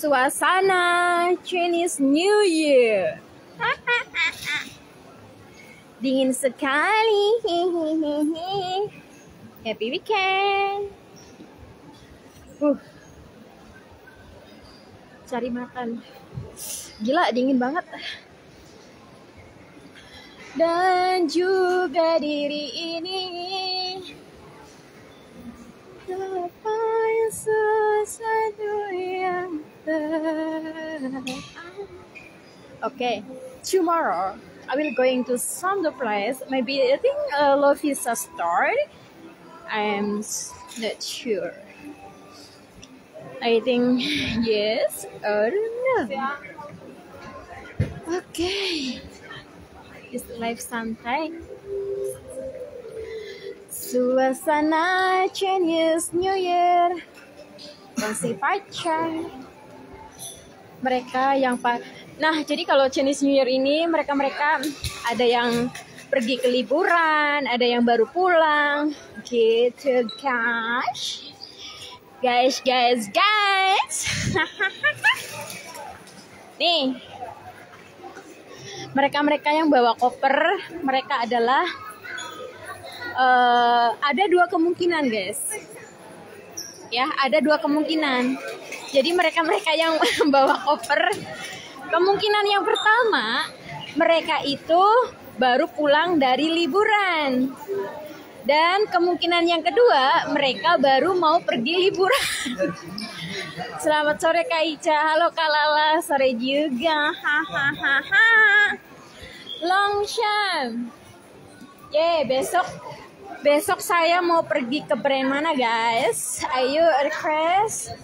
suasana Chinese New Year. Dingin sekali. Happy weekend. Cari makan. Gila, dingin banget. Dan juga diri ini apa sesuatu yang Okay, tomorrow I will going to some place. Maybe I think Love is a start. I'm not sure. I think yes or no. Okay. It's life santai. Suasana Chinese New Year. Masih pacar. Mereka yang Nah, jadi kalau Chinese New Year ini mereka ada yang pergi ke liburan, ada yang baru pulang, gitu guys. Guys. Nih. Mereka yang bawa koper, mereka adalah ada dua kemungkinan, guys. Ya, ada dua kemungkinan. Jadi mereka yang bawa koper, kemungkinan yang pertama, mereka itu baru pulang dari liburan. Dan kemungkinan yang kedua, mereka baru mau pergi liburan. Selamat sore Kak Ica. Halo Kak Lala, sore juga. Hahaha. Longshan. Besok saya mau pergi ke brand mana guys? Ayo request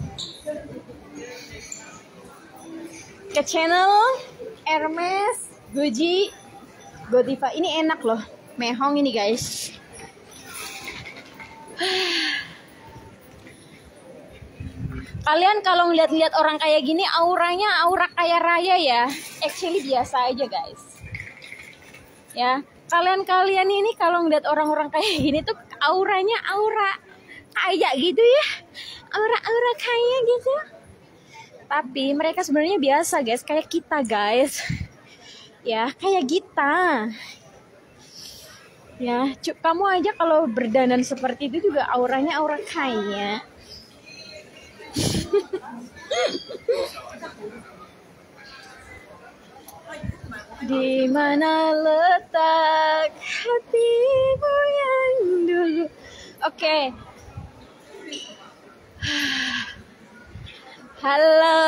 ke channel Hermes, Gucci, Godiva. Ini enak loh, mehong ini guys. Kalian kalau ngeliat-liat orang kayak gini, auranya aura kaya raya ya. Actually biasa aja guys. Ya, kalian ini kalau ngeliat orang-orang kayak gini tuh auranya aura kaya gitu ya. Aura kaya gitu. Tapi mereka sebenarnya biasa guys, kayak kita guys. Ya, kayak kita. Ya, kamu aja kalau berdandan seperti itu juga auranya aura kaya. Di mana letak hatimu yang dulu? Oke. Halo.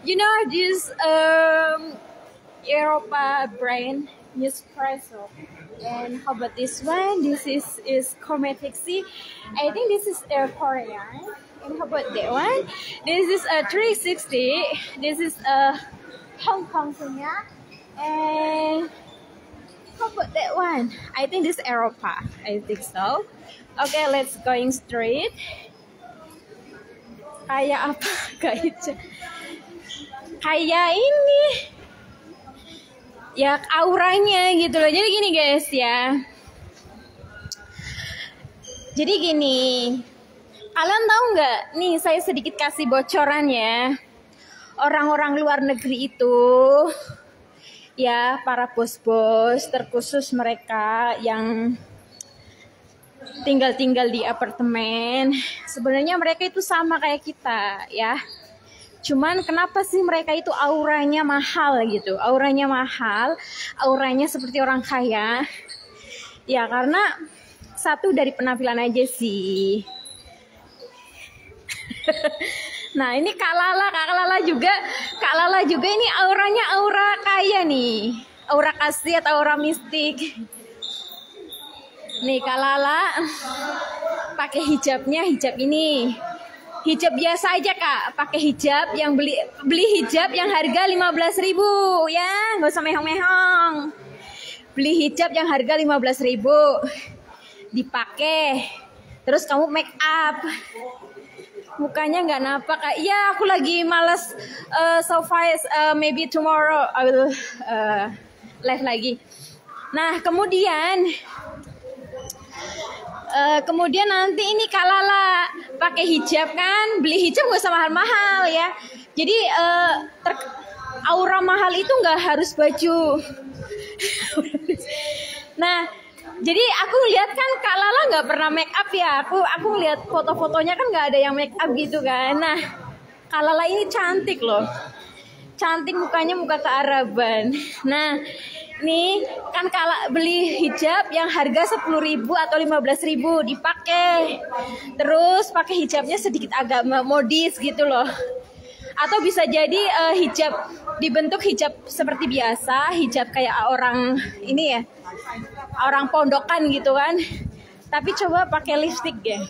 You know this Europa brand Nespresso. And how about this one? This is Cosmetic C. I think this is Korean. And how about that one? This is a 360. This is a Hong Kong punya. And how about that one? I think this is Europa. I think so. Okay, let's going straight. Kayak apa? Kayak ini. Ya auranya gitu loh. Jadi gini guys ya. Jadi gini. Kalian tahu nggak? Nih saya sedikit kasih bocoran ya. Orang-orang luar negeri itu, ya para bos-bos, terkhusus mereka yang tinggal di apartemen. Sebenarnya mereka itu sama kayak kita ya. Cuman kenapa sih mereka itu auranya mahal gitu? Auranya mahal, auranya seperti orang kaya. Ya karena satu dari penampilan aja sih. Nah ini Kak Lala juga ini auranya aura kaya nih. Aura kasih atau aura mistik. Nih Kak Lala pakai hijab ini. Hijab biasa aja Kak, pakai hijab yang beli hijab yang harga 15.000 ya, nggak usah mehong-mehong. Beli hijab yang harga 15.000, dipakai, terus kamu make up, mukanya nggak napak. Iya aku lagi malas, so far maybe tomorrow I will live lagi. Nah kemudian nanti ini Kak Lala pakai pakai hijab kan, beli hijab gak usah mahal-mahal ya. Jadi aura mahal itu nggak harus baju. Nah, jadi aku lihat kan Kak Lala nggak pernah make up ya. Aku lihat foto-fotonya kan nggak ada yang make up gitu kan. Nah, Kak Lala ini cantik loh. Cantik mukanya, muka kearaban. Nah, nih kan Kak beli hijab yang harga 10.000 atau 15.000 dipakai. Terus pakai hijabnya sedikit agak modis gitu loh. Atau bisa jadi hijab dibentuk hijab seperti biasa, hijab kayak orang ini ya, orang pondokan gitu kan. Tapi coba pakai lipstick ya.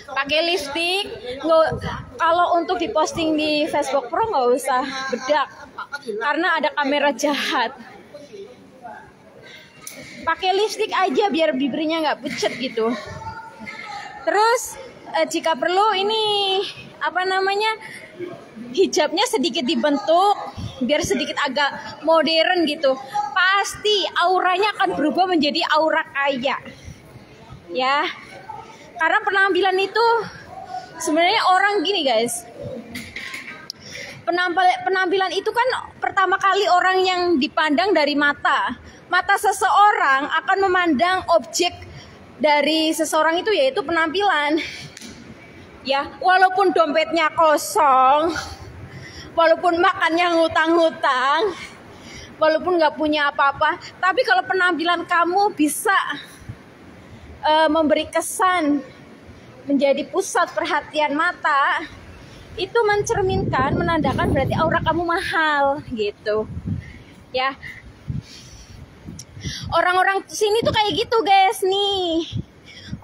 Pakai lipstick, kalau untuk diposting di Facebook Pro nggak usah bedak, karena ada kamera jahat. Pakai lipstick aja biar bibirnya nggak pucet gitu. Terus jika perlu ini apa namanya, hijabnya sedikit dibentuk biar sedikit agak modern gitu. Pasti auranya akan berubah menjadi aura kaya ya. Karena penampilan itu sebenarnya orang gini guys, penampilan itu kan pertama kali orang yang dipandang dari mata seseorang akan memandang objek dari seseorang itu, yaitu penampilan ya. Walaupun dompetnya kosong, walaupun makannya ngutang-ngutang, walaupun nggak punya apa-apa, tapi kalau penampilan kamu bisa memberi kesan menjadi pusat perhatian mata, itu mencerminkan, menandakan berarti aura kamu mahal gitu ya. Orang-orang sini tuh kayak gitu guys nih.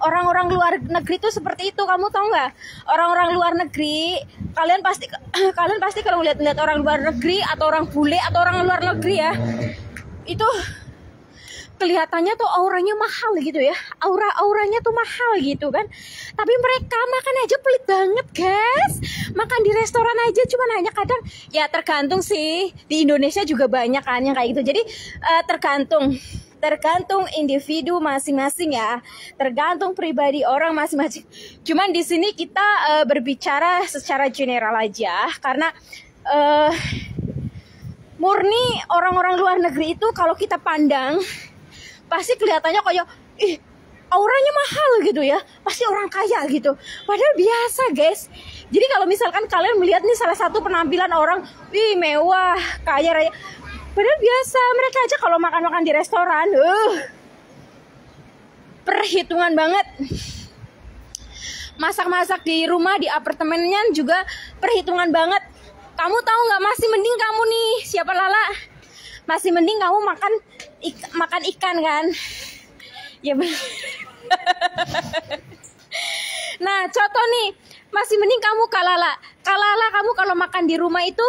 Orang-orang luar negeri tuh seperti itu, kamu tahu nggak? Orang-orang luar negeri, kalian pasti kalau lihat orang luar negeri atau orang bule atau orang luar negeri ya, itu kelihatannya tuh auranya mahal gitu ya. Auranya tuh mahal gitu kan. Tapi mereka makan aja pelit banget guys. Makan di restoran aja cuman hanya kadang, tergantung sih. Di Indonesia juga banyak kan yang kayak gitu. Jadi tergantung individu masing-masing ya. Tergantung pribadi orang masing-masing. Cuman di sini kita berbicara secara general aja. Karena murni orang-orang luar negeri itu kalau kita pandang pasti kelihatannya kayak auranya mahal gitu ya, pasti orang kaya gitu. Padahal biasa guys. Jadi kalau misalkan kalian melihat nih salah satu penampilan orang, mewah, kaya raya, padahal biasa. Mereka aja kalau makan-makan di restoran, perhitungan banget. Masak-masak di rumah, di apartemennya juga perhitungan banget. Kamu tahu nggak, masih mending kamu nih, siapa Lala? Masih mending kamu makan ikan kan? Ya benar. Nah, contoh nih, masih mending kamu Kalala kamu kalau makan di rumah itu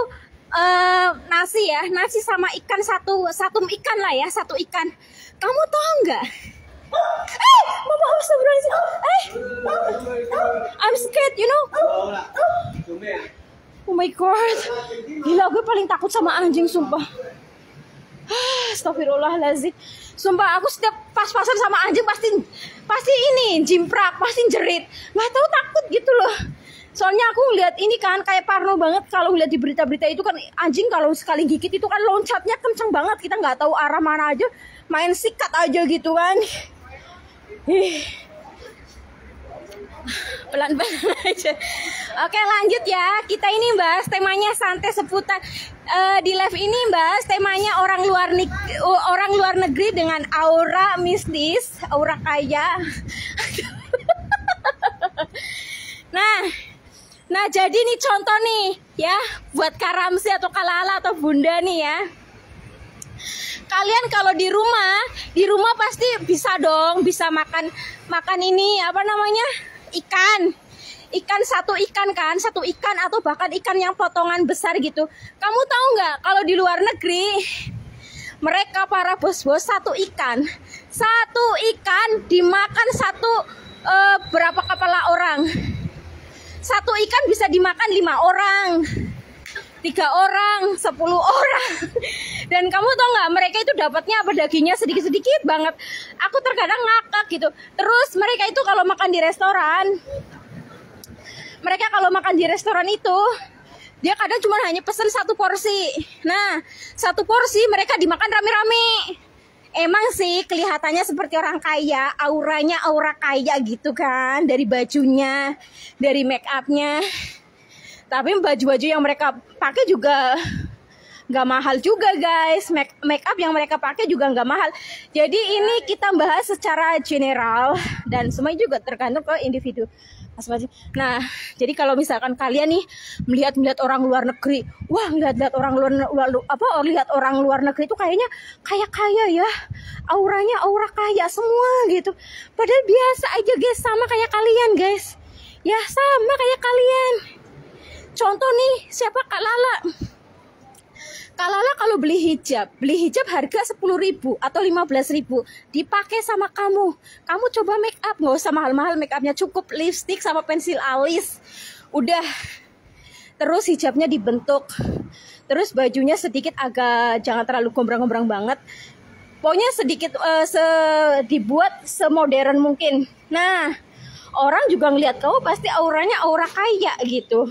nasi sama ikan satu ikan lah ya, satu ikan. Kamu tahu nggak? Mama, I'm scared, you know. Oh my god, gila, gue paling takut sama anjing sumpah. Astagfirullahaladzim. Sumpah aku setiap pas-pasan sama anjing pasti ini jimprak, pasti jerit. Nggak tahu, takut gitu loh. Soalnya aku lihat ini kan kayak parno banget kalau lihat di berita-berita itu kan, anjing kalau sekali gigit itu kan loncatnya kenceng banget. Kita nggak tahu arah mana aja, main sikat aja gitu kan. Pelan-pelan aja. Oke, lanjut ya. Kita ini bahas temanya santai seputar di live ini bahas temanya orang luar negeri dengan aura mistis, aura kaya. Nah jadi nih contoh nih ya buat Kak Ramzi atau Kak Lala atau Bunda nih ya. Kalian kalau di rumah pasti bisa dong, bisa makan ini apa namanya, ikan satu ikan atau bahkan ikan yang potongan besar gitu. Kamu tahu nggak kalau di luar negeri mereka para bos-bos satu ikan dimakan berapa kepala orang? Satu ikan bisa dimakan 5 orang, 3 orang, 10 orang. Dan kamu tau nggak, mereka itu dapatnya dagingnya sedikit-sedikit banget. Aku terkadang ngakak gitu. Terus mereka itu kalau makan di restoran, mereka kalau makan di restoran itu, dia kadang cuma hanya pesen 1 porsi. Nah, 1 porsi mereka dimakan rame-rame. Emang sih kelihatannya seperti orang kaya, auranya aura kaya gitu kan, dari bajunya, dari make upnya. Tapi baju-baju yang mereka pakai juga nggak mahal juga guys. Make up yang mereka pakai juga nggak mahal. Jadi ini kita bahas secara general dan semuanya juga tergantung ke individu masing-masing. Nah, jadi kalau misalkan kalian nih melihat orang luar negeri, wah lihat orang luar negeri itu kayaknya kaya ya, auranya aura kaya semua gitu. Padahal biasa aja guys, sama kayak kalian guys. Ya sama kayak kalian. Contoh nih, siapa Kak Lala? Kak Lala kalau beli hijab harga 10.000 atau 15.000 dipakai sama kamu coba make up, nggak usah mahal-mahal make upnya, cukup lipstick sama pensil alis, udah. Terus hijabnya dibentuk, terus bajunya sedikit agak, jangan terlalu gombrang-gombrang banget, pokoknya sedikit dibuat semodern mungkin. Nah, orang juga ngelihat kamu pasti auranya aura kaya gitu.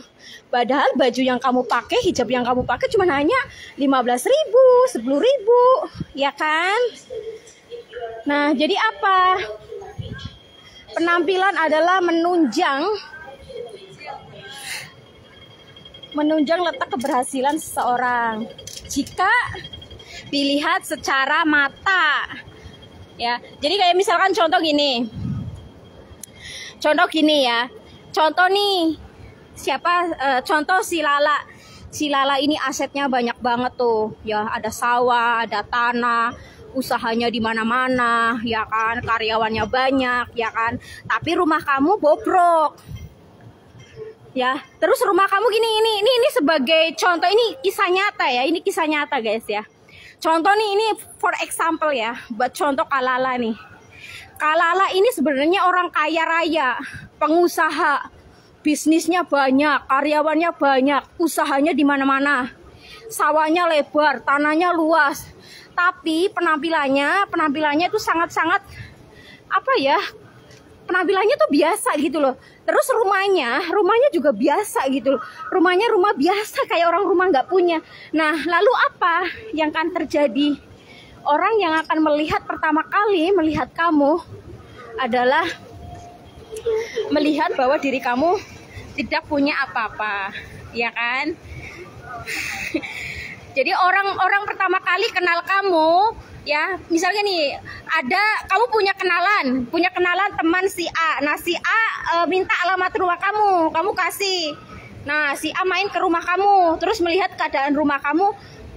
Padahal baju yang kamu pakai, hijab yang kamu pakai cuma hanya 15.000, 10.000, ya kan? Nah, jadi apa? Penampilan adalah menunjang letak keberhasilan seseorang. Jika dilihat secara mata, ya. Jadi kayak misalkan contoh gini ya. Contoh nih, contoh si Lala ini asetnya banyak banget tuh. Ya, ada sawah, ada tanah, usahanya di mana-mana, ya kan? Karyawannya banyak, ya kan? Tapi rumah kamu bobrok. Ya, terus rumah kamu gini, ini sebagai contoh, ini kisah nyata ya. Ini kisah nyata, guys ya. Contoh nih, ini for example ya, buat contoh Kak Lala nih. Kak Lala ini sebenarnya orang kaya raya, pengusaha, bisnisnya banyak, karyawannya banyak, usahanya di mana-mana, sawahnya lebar, tanahnya luas. Tapi penampilannya itu sangat-sangat apa ya? Penampilannya tuh biasa gitu loh. Terus rumahnya juga biasa gitu loh. Rumahnya rumah biasa kayak orang rumah nggak punya. Nah, lalu apa yang akan terjadi? Orang yang akan melihat pertama kali melihat kamu adalah melihat bahwa diri kamu tidak punya apa-apa, ya kan? Jadi orang pertama kali kenal kamu, ya, misalnya nih, kamu punya kenalan teman si A. Nah, si A minta alamat rumah kamu kasih. Nah, si A main ke rumah kamu, terus melihat keadaan rumah kamu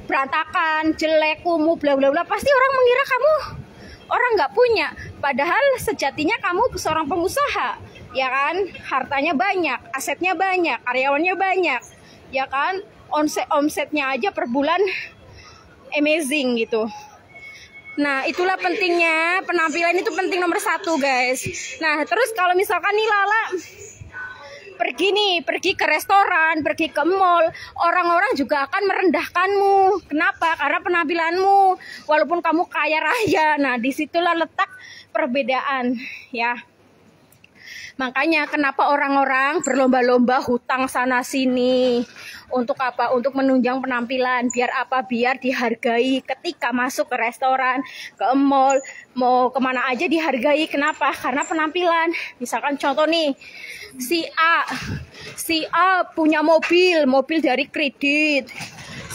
berantakan, jelek, kumuh, bla bla bla, pasti orang mengira kamu orang nggak punya. Padahal sejatinya kamu seorang pengusaha, ya kan? Hartanya banyak, asetnya banyak, karyawannya banyak, ya kan? Omsetnya aja per bulan amazing gitu. Nah, itulah pentingnya penampilan, itu penting nomor 1 guys. Nah, terus kalau misalkan nih Lala pergi ke restoran, pergi ke mall, orang-orang juga akan merendahkanmu. Kenapa? Karena penampilanmu, walaupun kamu kaya raya. Nah, disitulah letak perbedaan, ya. Makanya kenapa orang-orang berlomba-lomba hutang sana sini. Untuk apa? Untuk menunjang penampilan. Biar apa? Biar dihargai ketika masuk ke restoran, ke mall, mau kemana aja dihargai. Kenapa? Karena penampilan. Misalkan contoh nih, si A punya mobil dari kredit.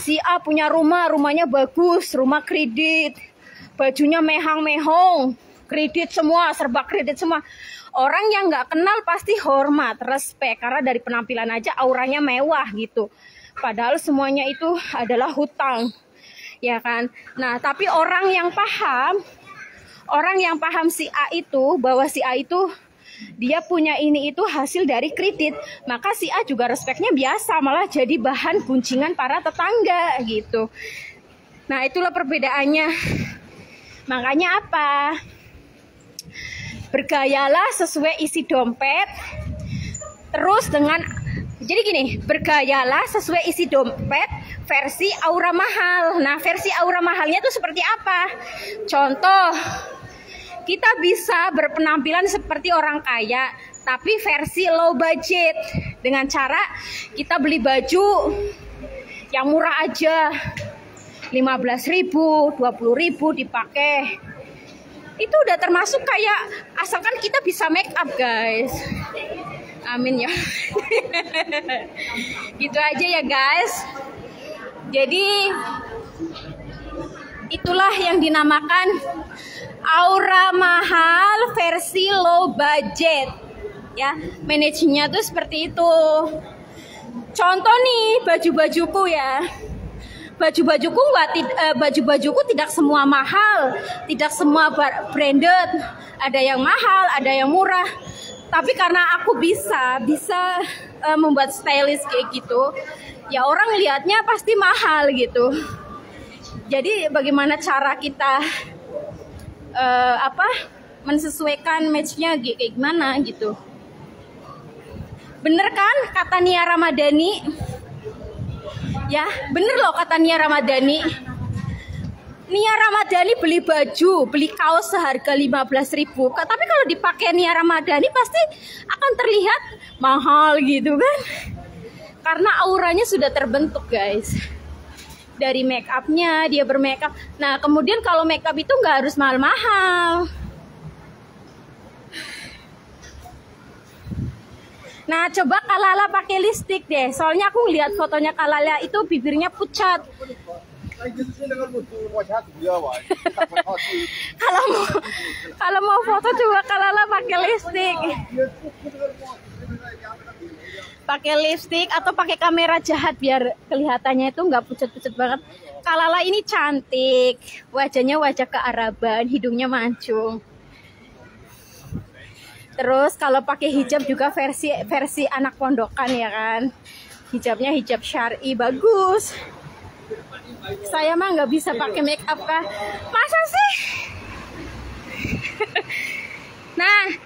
Si A punya rumahnya bagus, rumah kredit. Bajunya mehang-mehong, kredit semua, serba kredit semua. Orang yang nggak kenal pasti hormat, respect, karena dari penampilan aja auranya mewah gitu. Padahal semuanya itu adalah hutang, ya kan? Nah, tapi orang yang paham si A itu, bahwa si A itu dia punya ini itu hasil dari kredit, maka si A juga respectnya biasa, malah jadi bahan gunjingan para tetangga gitu. Nah, itulah perbedaannya. Makanya apa? Bergayalah sesuai isi dompet. Terus jadi gini, bergayalah sesuai isi dompet versi aura mahal. Nah, versi aura mahalnya itu seperti apa? Contoh, kita bisa berpenampilan seperti orang kaya, tapi versi low budget, dengan cara kita beli baju yang murah aja, 15.000, 20.000 dipakai. Itu udah termasuk kayak, asalkan kita bisa make up guys. Amin ya. Gitu aja ya guys. Jadi itulah yang dinamakan aura mahal versi low budget. Ya, manajernya tuh seperti itu. Contoh nih baju-bajuku ya. Baju-bajuku tidak semua mahal, tidak semua branded. Ada yang mahal, ada yang murah. Tapi karena aku bisa membuat stylist kayak gitu, ya orang lihatnya pasti mahal gitu. Jadi bagaimana cara kita mensesuaikan matchnya kayak gimana gitu. Bener kan kata Nia Ramadhani? Ya, bener loh kata Nia Ramadhani. Nia Ramadhani beli baju, beli kaos seharga 15.000. Tapi kalau dipakai Nia Ramadhani pasti akan terlihat mahal gitu kan? Karena auranya sudah terbentuk guys. Dari make upnya, dia bermake up. Nah, kemudian kalau make up itu nggak harus mahal-mahal. Nah, coba Kalala pakai lipstick deh. Soalnya aku ngeliat fotonya Kalala itu bibirnya pucat. Kalau mau foto coba Kalala pakai lipstick. Pakai lipstick atau pakai kamera jahat biar kelihatannya itu nggak pucat-pucat banget. Kalala ini cantik. Wajahnya wajah kearaban, hidungnya mancung. Terus kalau pakai hijab juga versi anak pondokan ya kan. Hijabnya hijab syar'i bagus. Saya mah nggak bisa pakai make up kah? Masa sih? Nah,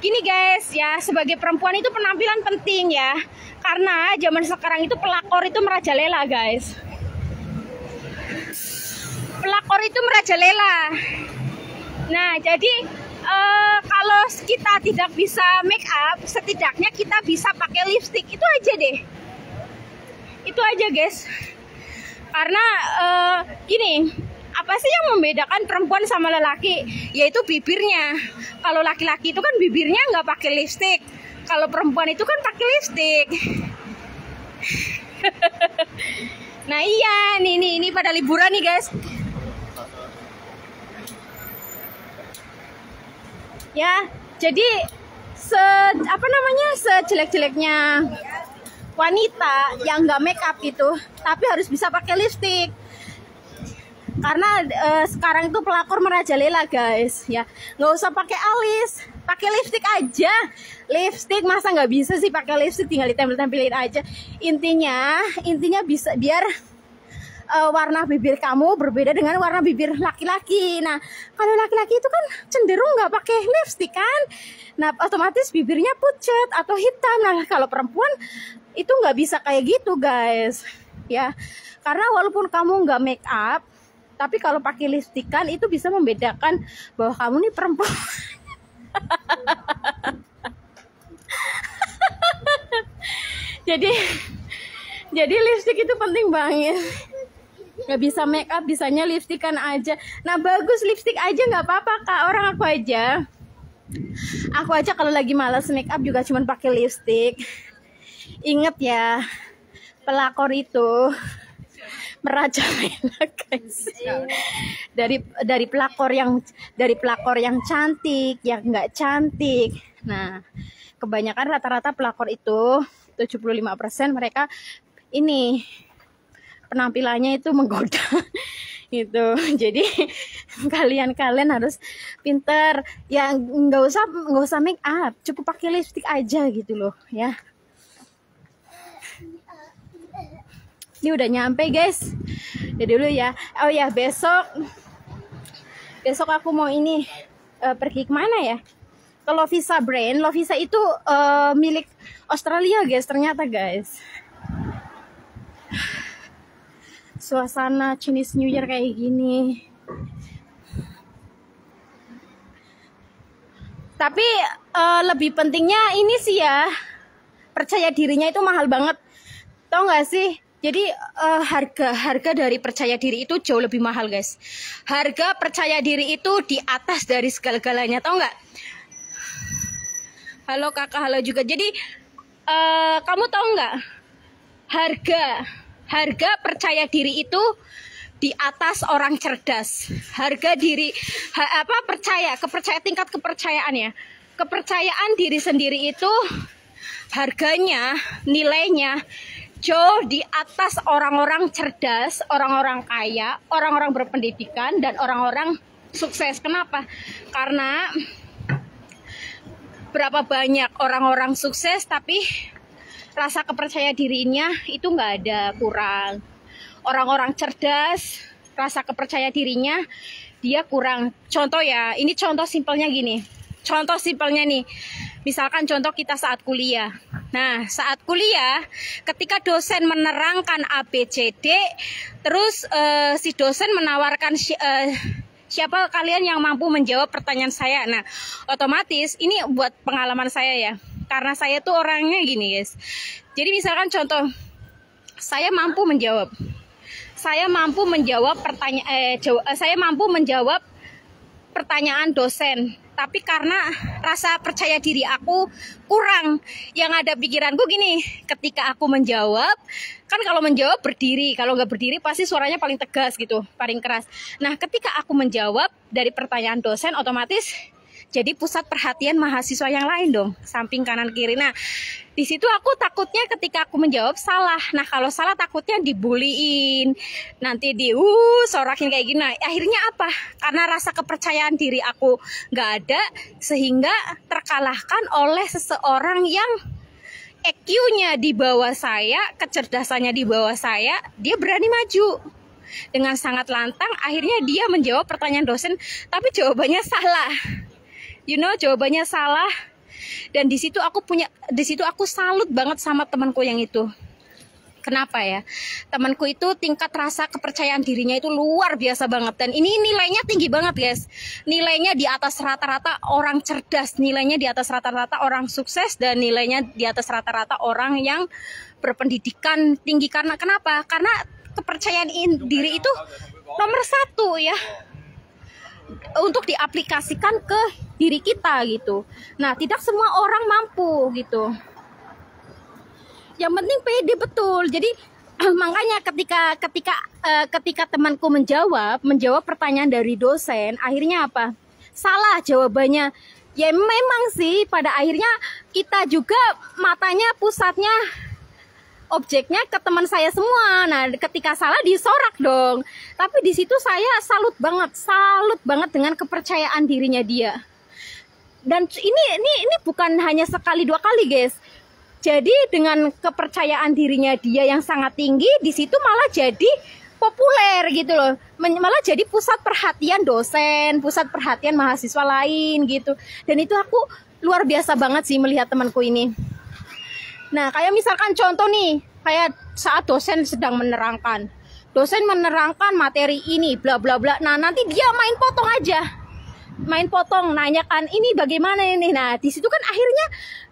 gini guys ya, sebagai perempuan itu penampilan penting ya. Karena zaman sekarang itu pelakor itu merajalela guys. Pelakor itu merajalela. Nah, jadi kalau kita tidak bisa make up, setidaknya kita bisa pakai lipstick. Itu aja deh. Itu aja guys. Karena gini, apa sih yang membedakan perempuan sama lelaki? Yaitu bibirnya. Kalau laki-laki itu kan bibirnya nggak pakai lipstick. Kalau perempuan itu kan pakai lipstick. Nah iya, ini pada liburan nih guys. Ya, jadi sejelek-jeleknya wanita yang nggak make up gitu, tapi harus bisa pakai lipstick. Karena sekarang itu pelakor merajalela guys, ya nggak usah pakai alis, pakai lipstick aja. Lipstick masa nggak bisa sih pakai lipstick, tinggal ditempel-tempelin aja. Intinya bisa biar warna bibir kamu berbeda dengan warna bibir laki-laki. Nah, kalau laki-laki itu kan cenderung nggak pakai lipstick kan, nah otomatis bibirnya pucat atau hitam. Nah, kalau perempuan itu nggak bisa kayak gitu guys, ya. Karena walaupun kamu nggak make up, tapi kalau pakai lipstick kan itu bisa membedakan bahwa kamu nih perempuan. Jadi lipstick itu penting banget. Nggak bisa make up, bisanya lipstikan aja. Nah bagus lipstick aja nggak apa-apa kak. Orang aku aja kalau lagi malas make up juga cuman pakai lipstick. Ingat ya, pelakor itu merajalela guys. Dari pelakor yang cantik, yang nggak cantik. Nah kebanyakan rata-rata pelakor itu 75% mereka ini penampilannya itu menggoda gitu. Jadi kalian harus pinter ya, nggak usah make up, cukup pakai lipstick aja gitu loh ya. Ini udah nyampe guys, udah dulu ya. Oh ya, besok aku mau ini pergi kemana ya, ke Lovisa brand. Lovisa itu milik Australia guys, ternyata guys. Suasana Chinese New Year kayak gini. Tapi lebih pentingnya ini sih ya, percaya dirinya itu mahal banget. Tahu nggak sih? Jadi harga dari percaya diri itu jauh lebih mahal, guys. Harga percaya diri itu di atas dari segala-galanya, tahu nggak? Halo kakak, halo juga. Jadi kamu tahu nggak? Harga percaya diri itu di atas orang cerdas. Harga diri tingkat kepercayaan ya. Kepercayaan diri sendiri itu harganya, nilainya jauh di atas orang-orang cerdas, orang-orang kaya, orang-orang berpendidikan, dan orang-orang sukses. Kenapa? Karena berapa banyak orang-orang sukses tapi rasa kepercaya dirinya itu nggak ada, kurang. Orang-orang cerdas, rasa kepercaya dirinya dia kurang. Contoh ya, ini contoh simpelnya gini. Contoh simpelnya nih, misalkan contoh kita saat kuliah. Nah, saat kuliah, ketika dosen menerangkan A, B, C, D, terus si dosen menawarkan siapa kalian yang mampu menjawab pertanyaan saya. Nah, otomatis ini buat pengalaman saya ya. Karena saya tuh orangnya gini, guys. Jadi misalkan contoh, saya mampu menjawab pertanyaan dosen. Tapi karena rasa percaya diri aku kurang, yang ada pikiranku gini, ketika aku menjawab, kan kalau menjawab berdiri, kalau nggak berdiri pasti suaranya paling tegas gitu, paling keras. Nah, ketika aku menjawab dari pertanyaan dosen, otomatis jadi pusat perhatian mahasiswa yang lain dong, samping kanan kiri. Nah, di situ aku takutnya ketika aku menjawab salah. Nah, kalau salah takutnya dibuliin, nanti sorakin kayak gini. Nah, akhirnya apa? Karena rasa kepercayaan diri aku nggak ada, sehingga terkalahkan oleh seseorang yang EQ-nya di bawah saya, kecerdasannya di bawah saya, dia berani maju. Dengan sangat lantang, akhirnya dia menjawab pertanyaan dosen, tapi jawabannya salah. Jawabannya salah. Dan di situ aku salut banget sama temanku yang itu. Kenapa ya? Temanku itu tingkat rasa kepercayaan dirinya itu luar biasa banget. Dan ini nilainya tinggi banget, guys. Nilainya di atas rata-rata orang cerdas, nilainya di atas rata-rata orang sukses, dan nilainya di atas rata-rata orang yang berpendidikan tinggi. Karena kenapa? Karena kepercayaan diri itu nomor 1 ya, untuk diaplikasikan ke diri kita gitu. Nah, tidak semua orang mampu gitu. Yang penting pede betul. Jadi makanya ketika temanku menjawab pertanyaan dari dosen, akhirnya apa? Salah jawabannya. Ya memang sih pada akhirnya kita juga matanya, pusatnya, objeknya ke teman saya semua. Nah, ketika salah disorak dong. Tapi di situ saya salut banget dengan kepercayaan dirinya dia. Dan ini bukan hanya sekali 2 kali, guys. Jadi dengan kepercayaan dirinya dia yang sangat tinggi, di situ malah jadi populer gitu loh. Malah jadi pusat perhatian dosen, pusat perhatian mahasiswa lain gitu. Dan itu aku luar biasa banget sih melihat temanku ini. Nah, kayak misalkan contoh nih, kayak saat dosen sedang menerangkan. Dosen menerangkan materi ini, bla bla bla. Nah, nanti dia main potong, nanyakan ini bagaimana ini. Nah, di situ kan akhirnya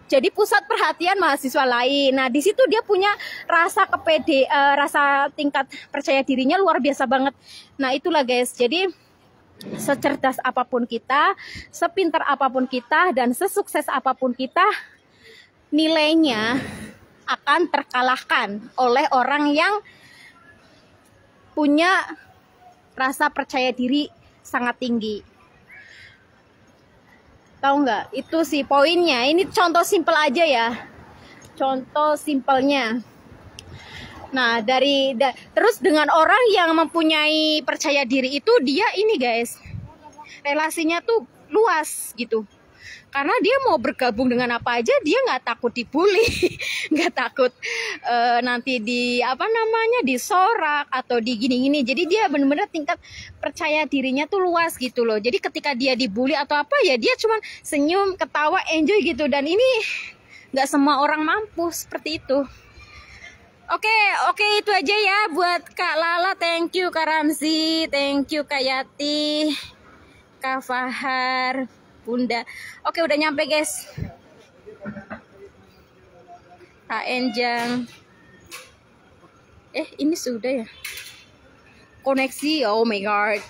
jadi pusat perhatian mahasiswa lain. Nah, di situ dia punya rasa rasa tingkat percaya dirinya luar biasa banget. Nah, itulah guys. Jadi secerdas apapun kita, sepintar apapun kita, dan sesukses apapun kita, nilainya akan terkalahkan oleh orang yang punya rasa percaya diri sangat tinggi. Tahu nggak? Itu sih poinnya. Ini contoh simpel aja ya. Contoh simpelnya. Nah, terus dengan orang yang mempunyai percaya diri itu, dia ini guys, relasinya tuh luas gitu. Karena dia mau bergabung dengan apa aja, dia nggak takut dibully, nggak takut nanti disorak atau di gini-gini. Jadi dia benar-benar tingkat percaya dirinya tuh luas gitu loh. Jadi ketika dia dibully atau apa ya, dia cuma senyum, ketawa, enjoy gitu. Dan ini nggak semua orang mampu seperti itu. Oke, itu aja ya buat Kak Lala. Thank you Kak Ramzi, thank you Kak Yati, Kak Fahar. Bunda. Oke, udah nyampe guys. Kak Enjang. Ini sudah ya. Koneksi, oh my god.